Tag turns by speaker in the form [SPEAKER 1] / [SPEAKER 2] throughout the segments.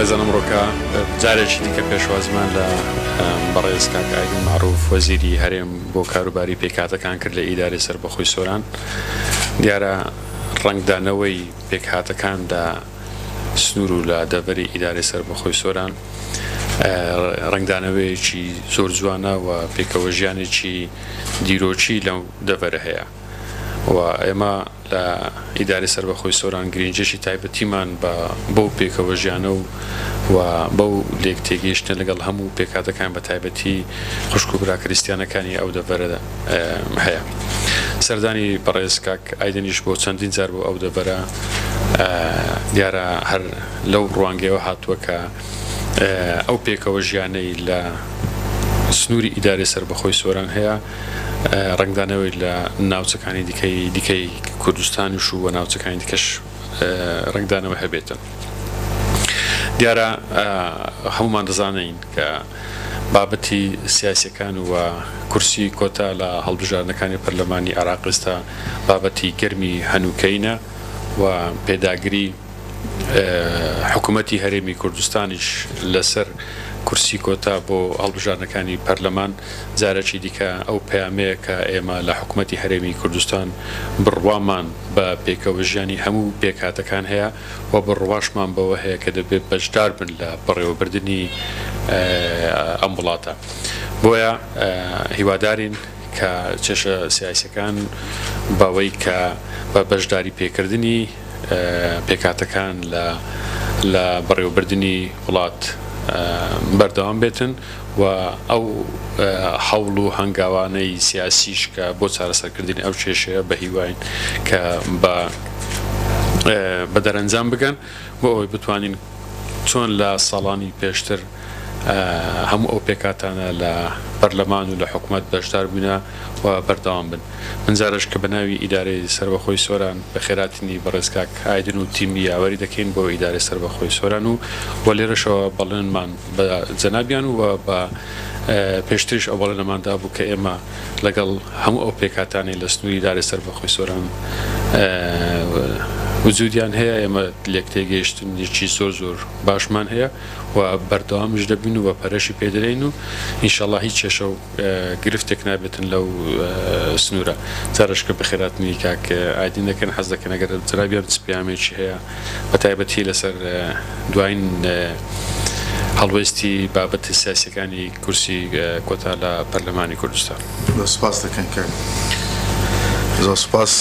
[SPEAKER 1] بەڕێزانم ڕۆکە جارێکی دیکە پێشوازمان لە بەڕێز کاک ئایدین معروف وەزیری هەرێم بۆ کاروباری پێکهاتەکان کرد لە ئیدارەی سەربەخۆی سۆران. دیارە ڕنگدانەوەی پێکهاتەکاندا سنوور و لە دەڤەری ئیدارەی سەربەخۆی سۆران ڕنگدانەوەیەکی زۆر جوانە و پێکەوە ژیانێکی دیرۆچی لەو دەڤەرە هەیە و ئێمە لە ئیدارەی سەربەخۆی سۆران گرنگجێکی تایبەتیمان بەو پێکەوە ژیانە و بەو لێک تێگەیشتن لەگەڵ هەموو پێکهاتەکان بە تایبەتی خوشک و براکریستیانەکانی ئەو دەڤەرە هەیە. سەردانی بەڕێز کاک ئایدنیش بۆ چەندین جار بۆ ئەو دەڤەرە دیارە هەر لەو ڕوانگەیەوە هاتووە کە ئەو پێکەوە ژیانەی لە سنووری ئیدارەی سەربەخۆی سۆران هەیە ڕنگدانەوەی لە ناوچەکانی دیکەی کوردستانیش و ناوچەکانی دیکەش ڕنگدانەوە هەبێتن. دیارە هەمومان دەزانین کە بابەتی سیاسیەکان و کورسی کۆتا لە هەڵبژاردنەکانی پەرلەمانی عێراق ئێستا بابەتی گەرمی هەنووکەینە و پێداگری حکوومەتی هەرێمی کوردستانیش لەسەر کورسی کۆتا بۆ هەڵبژاردنەکانی پەرلەمان جارێکی دیکە ئەو پەیامەیە کە ئێمە لە حکوومەتی هەرێمی کوردستان بڕوامان بە پێکەوە ژیانی هەموو پێکهاتەکان هەیە و بڕواشمان بەوە هەیە کە دەبێت بەشدار بن لە بەڕێوەبردننی ئەم وڵاتە. بۆیە هیوادارین کە چێشە سیاسیەکان باوەی کە بە بەشداری پێکردنی پێکهاتەکان لە بەڕێوەبردننی وڵات بەردەوام بێتن و ئەو هەوڵ و هەنگاوانەی سیاسیش کە بۆ چارەسەرکردنی ئەو کێشەیە بە هیواین کە بە دەرەنجام بگەن بۆ ئەوەی بتوانین چۆن لە ساڵانی پێشتر هەموو ئەو پێکاتانە لە پەرلەمان و لە حکوومەت بەشدار بوونە و بەردەوام بن. من جارش کە بەناوی ئیدارەی سەربەخۆی سۆران بە خێراتنی بەڕێز کاک ئایدن و تیمی یاوەری دەکەین بۆ ئیدارەی سەربەخۆی سۆران و لێرەشەوە بەڵێنمان بە جەنابیان و بە پێشتریش ئەو بەڵێنەماندا بوو کە ئێمە لەگەڵ هەموو ئەو پێکاتانی لە سنووری ئیدارەی سەربەخۆی سۆران وجودیان هەیە. ئێمە لێک تێگەیشتنێکی زۆر باشمان هەیە و بەردەوامش دەبین و بە پەرەشی پێدەرین و ئینشاءڵڵا هیچ کێشە و گرفتێک نابێتن لەو سنوورە. جارشکە بە خێراتنی کاک ئایدین دەکەن حەز دەکەن ئەگەر جەنابیان پەیامێکی هەیە بە تایبەتی لەسەر دوایین هەڵوێستی بابەتی سیاسیەکانی کورسی کۆتا لە پەرلەمانی کوردستان.
[SPEAKER 2] سپاس دەکەن کە زۆر سپاس.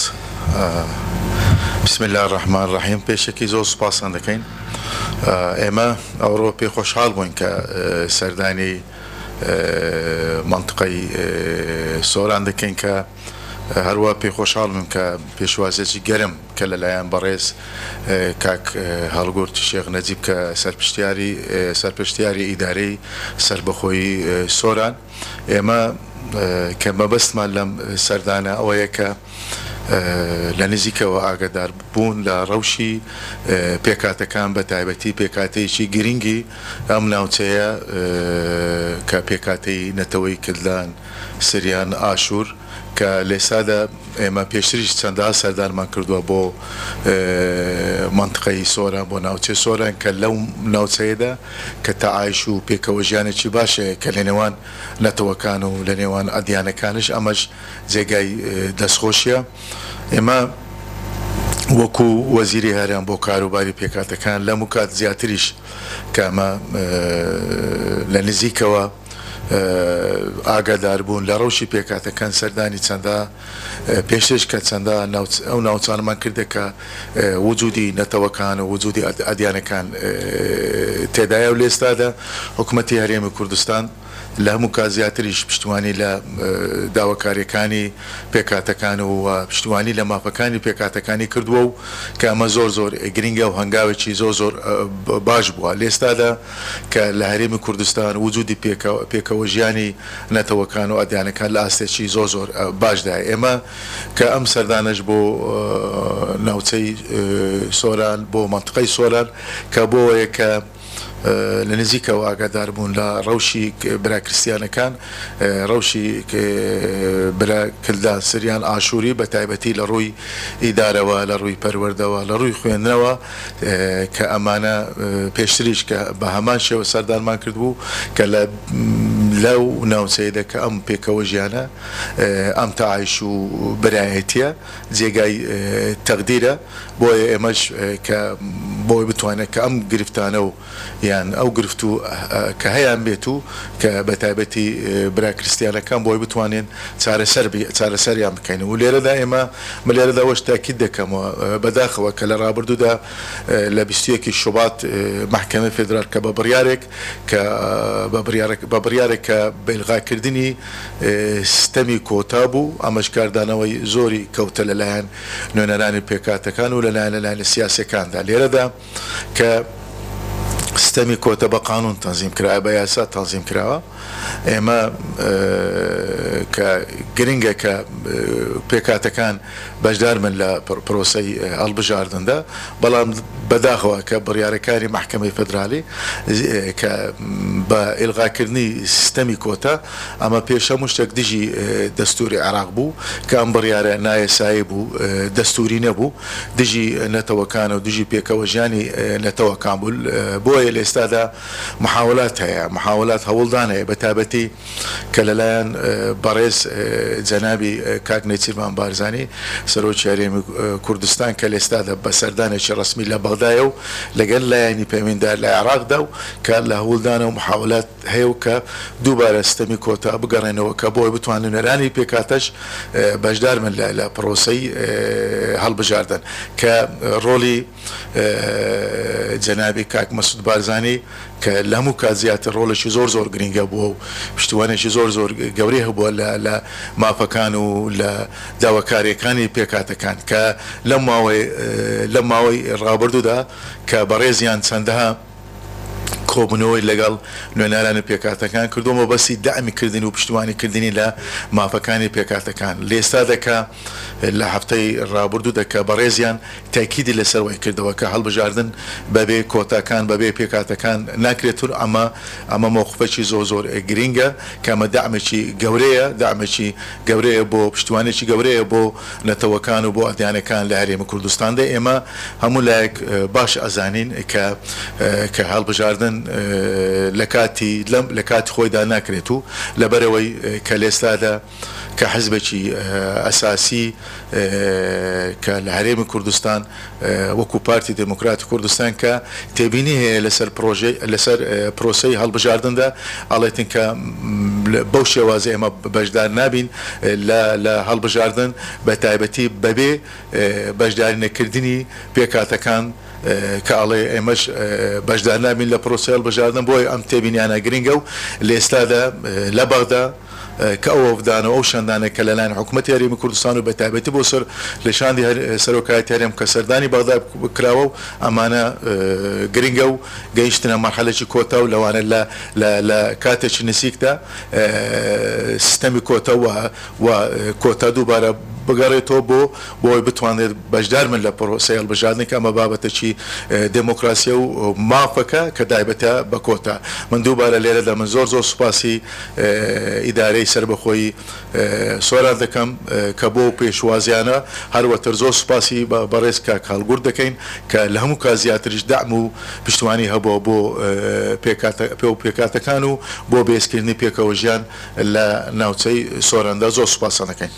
[SPEAKER 2] بسم الله الرحمن الرحیم. پێشێکی زۆر سوپاسان دەکەین. ئێمە ئەوڕۆ پێ خۆشحاڵ بووین کە سەردانی منطقەی سۆران دەکەین کە هەروە پێ خۆشحاڵ بووین کە پێشوازێکی گەرم کە لەلایەن بەڕێز کاک هەڵگورد شێخ نەجیب کە سەرپرسیاری ئیدارەی سەربەخۆی سۆران. ئێمە کە مەبەستمان لەم سەردانە ئەوەیە کە لە نزیکەوە ئاگادار بوون لە ڕەوشی پێکاتەکان بە تایبەتی پێکاتەیەکی گرنگی ئەم ناوچەیە کە پێکاتەی نەتەوەی کردلان سریان ئاشور کە لێسادا ئێمە پێشتریش چەندە سەردانمان کردووە بۆ منطقەی سۆران بۆ ناوچەی سۆران کە لەو ناوچەیەدا کە تەعایش و پێکەوە ژیانێکی باشەیە کە لە نێوان نەتەوەکان و لە نێوان ئەدیانەکانش ئەمەش جێگای دەستخۆشیە. ئێمە وەکو وەزیری هەرێم بۆ کاروباری پێکاتەکان لەم کات زیاتریش کە ئەمە لە نزیکەوە ئاگادار بوون لە ڕەوشی پێکاتەکان سەردانی چەندە پێشش کە چەندە ئەو ناوچانمان کردە کە وجودی نەتەوەکان و وجودی ئەدیانەکان تێدایە و لێستادا حکوومەتی هەرێمی کوردستان لە هەموو کات زیاتریش پشتیوانی لە داواکاریەکانی پێکاتەکان و پشتیوانی لە ماپەکانی پێکاتەکانی کردووە و کە ئەمە زۆر گرنگە و هەنگاوێکی زۆر باش بووە. لێستادا کە لە هەرێمی کوردستان وجودی پێکەوە ژیانی نەتەوەکان و ئەدیانەکان لە ئاستێکی زۆر باشدای. ئێمە کە ئەم سەردانش بۆ ناوچەی سۆران بۆ منطقەی سۆران کە بۆیە کە لە نزیکەوە ئاگادار بوون لە ڕەوشی براکرستیانەکان ڕەوشی براکلدا سریان ئاشووری بە تایبەتی لە ڕووی ئیدارەوە لە ڕووی پەروەردەوە لە ڕووی خوێندنەوە کە ئەمانە پێشتریش کە بە هەمان شێوە سەردانمان کردبوو کە لەو ناوچەیەدا کە ئەم پێکەوە ژیانە ئەم تەعایش و برایەتیە جێگای تەقدیرە بۆیە ئێمەش کە بۆی بتوانێت کە ئەم گرفتانە و یان ئەو گرفت و کە هەیان بێت و کە بە تایبەتی براکرستیانەکان بۆی بتوانین چارەسەریان بکەین و لێرەدا ئێمە لێرەداوەش تاکید دەکەمەوە بەداخەوە کە لە ڕابردوودا لە 21 شوبات محکمە فێدرال کە بە بڕیارێک کە بەیلغاکردنی سیستەمی کۆتا بوو ئەمەش کاردانەوەی زۆری کەوتە لەلایەن نوێنەرانی پێکاتەکان و لەلایەن سیاسەکاندا لێرەدا کە سیستەمی کۆتا بە قانون تەنزیم کراوە بە یاسا تەنزیم کراوە ئێمە کە گرنگە کە پێکاتەکان بەشدار من لە پرۆسەی هەڵبژاردندا بەڵام بەداخەوە کە بڕیارەکانی محکمەی فێدرالی کە بە ئیلغاکردنی سیستەمی کۆتا ئەمە پێش هەموو شتێک دژی دەستوری عێراق بوو کە ئەم بڕیارە نایەسایی بوو دەستوری نەبوو دژی نەتەوەکان و دژی پێکەوە ژیانی نەتەوەکان بوو بۆیە لە ئێستادا محاولات هەیە محاولات هەوڵدان هەیە بە تایبەتی کە لەلایەن بەڕێز جەنابی کاک نەچیرمان بارزانی سەرۆکی هەرێمی کوردستان کە لە ئێستادا بە سەردانێکی ڕسمی لە بەغدایە و لەگەڵ لایەنی پەیوەنددار لە عێراقدا و کە لە هەوڵدانە و محاولات هەیە و کە دووبارە سیستەمی کۆتا بگەڕێنەوە کە بۆی بتوانن نوێنەرانی پێکاتەش بەشدار من لە پرۆسەی هەڵبژاردن کە ڕۆڵی جەنابی کاک مەسعود بارزانی کە لە هەموو کات زیاتر ڕۆڵێکی زۆر گرنگە بووە و پشتیوانێکی زۆر گەورەی هەبووە لە مافەکان و لە داواکاریەکانی پێکاتەکان کە لەم ماوەی ڕابردوودا کە بەڕێزیان چەندەها کۆبنەوەی لەگەڵ نوێنەرانی پێکاتەکان کردومە بەسی دامیکردنی و پشتیوانی کردنی لە مافەکانی پێکاتەکان لە ئێستادەکە لە هەفتەی ڕابردوو دەکە بەڕێزیان تاکیدی لەسەروەی کردەوە کە هەڵبژاردن بەبێ کۆتاکان بەبێ پێکاتەکان ناکرێتون ئەمە موقفێکی زۆر گرینگە کە ئەمە دامێکی گەورەیە بۆ پشتیوانێکی گەورەیە بۆ نەتەوەکان و بۆ ئەدیانەکان لە هەرێمی کوردستاندا ئێمە هەموو لایەک باش ئەزانین کە هەڵبژاردن لە کاتی خۆیدا ناکرێت و لەبەرەوەی کە لێستادا کە حزبێکی ئەساسی کە لە هەرێمی کوردستان وەکو پارتی دموکراتی کوردستان کە تێبینی هەیە لەسەر پرۆسەی هەڵبژاردندا ئەڵێتن کە بەو شێوازە ئێمە بەشدار نابین لە هەڵبژاردن بە تایبەتی بەبێ بەشداری نەکردنی پێکاتەکان کە ئەڵێ ئێمەش بەشدار نابین لە پرۆسەی هەڵبژاردن بۆی ئەم تێبینیانە گرنگە و لە ئێستادا لە بەغدا کە ئەوەدانەوە ئەو شاندانە کە لەلایەن حکوومەتی هەرێمی کوردستان و بە تایبەتی بۆ لە شاندی سەرۆکایەتی هەرێم کە سەردانی بەغدا کراوە و ئەمانە گرنگە و گەیشتنە مەرحەلەی کۆتا و لەوانە لە کاتێکی نزیکدا سیستەمی کۆتا و کۆتا دووبارە بگەڕێتەوە بۆی بتوانێت بەشدار من لە پرۆسەی هەڵبژاردن کە ئەمە بابەتێکی دموکراسیە و مافەکە کە تایبەتە بە کۆتا من دووبارە لێرەدا من زۆر سوپاسی ئیدارەی سربەخۆیی سۆران دەکەم کە بۆ پێشوازیانە هەروەتر زۆر سوپاسی بەڕێز کاک هەڵگورد دەکەین کە لە هەموو کات زیاتریش دەعم و پشتیوانی هەبووە بۆ پێکاتەکان و بۆ بێزکردنی پێکەوە ژیان لە ناوچەی سۆراندا زۆر سوپاسان دەکەین.